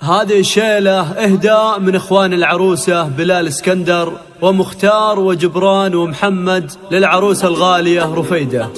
هذه الشيلة إهداء من إخوان العروسة بلال اسكندر ومختار وجبران ومحمد للعروسة الغالية رفيدة.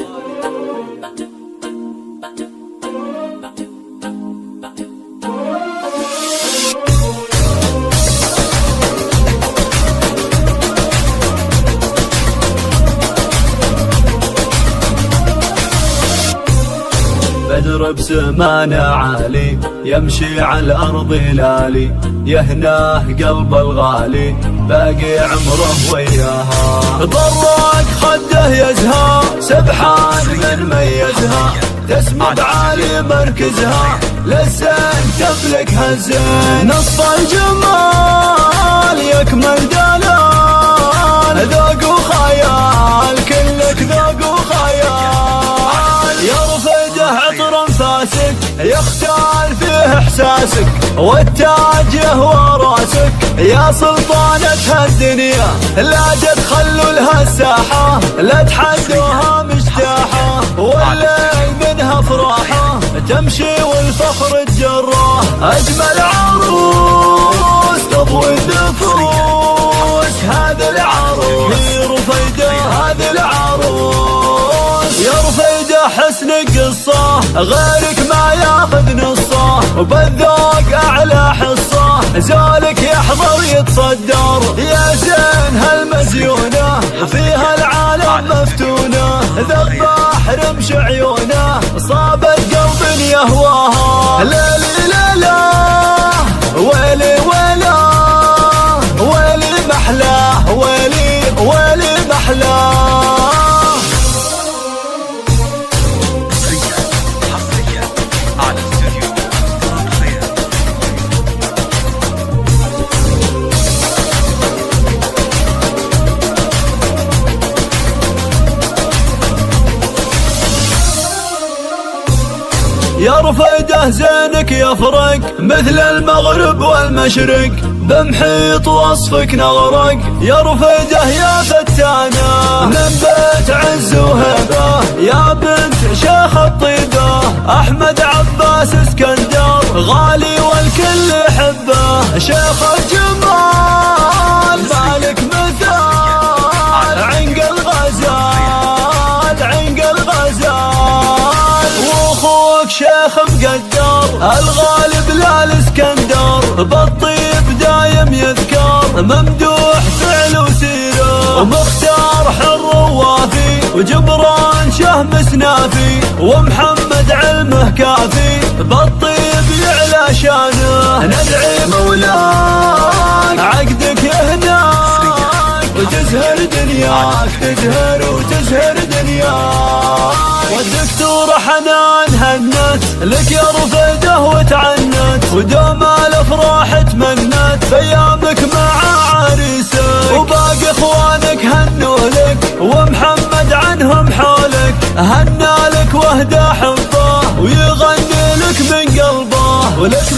بدر بسمانه عالي يمشي على الأرض لالي، يهناه قلب الغالي باقي عمره وياها. ضرق خده يزهى سبحان من ميزها، تسمد عالي مركزها للزين تملكها الزين. نص الجمال يكمل دلال، ذوق وخيال كلك ذوق وخيال. يا رفيده عطر انفاسك يختال فيه احساسك، والتاج يهوى راسك يا سلطانة الدنيا. لا تدخلوا لها الساحة لا تحدوها مجتاحة، والليل منها فرحة تمشي والفخر تجراه. اجمل عروس تضوي النفوس هذا العروس، هي رفيده هذا العروس. يا رفيده حسنك قصة غيرك ما ياخذ نصه، وبالذوق اعلى حصه زولك يحضر يتصدر. يا زين هالمزيونه فيها العالم مفتونه، ذبح رمش عيونه صابت قلب يهواها. ليلي ليلا ويلي ويلا ويلي محلاه ويلي ويلي محلاه. يا رفيده زينك يفرق مثل المغرب والمشرق، بمحيط وصفك نغرق. يا رفيده يا فتانة من بيت عز وهبة، يا بنت شيخ الطيبة احمد عباس اسكندر غالي والكل يحبه. شيخ الجمال مالك مثال عنق الغزال عنق الغزال، واخوك شيخ مقدر الغالي بلال اسكندر. بالطيب دايم يذكر ممدوح فعل وسيره، ومختار حر ووافي وجبران شهم سنافي، ومحمد علمه كافي بالطيب يعلى شانه. ندعي مولاك عقدك هناك وتزهر دنياك تزهر وتزهر دنياك. والدكتور حنان هنت لك يا رفيده وتعنت، ودوم الافراح تمنت بيامك مع عريسك. وباقي اخوانك هنوا لك ومحمد عنهم حولك، هنا لك واهدى حبه ويغني لك من قلبه. ولك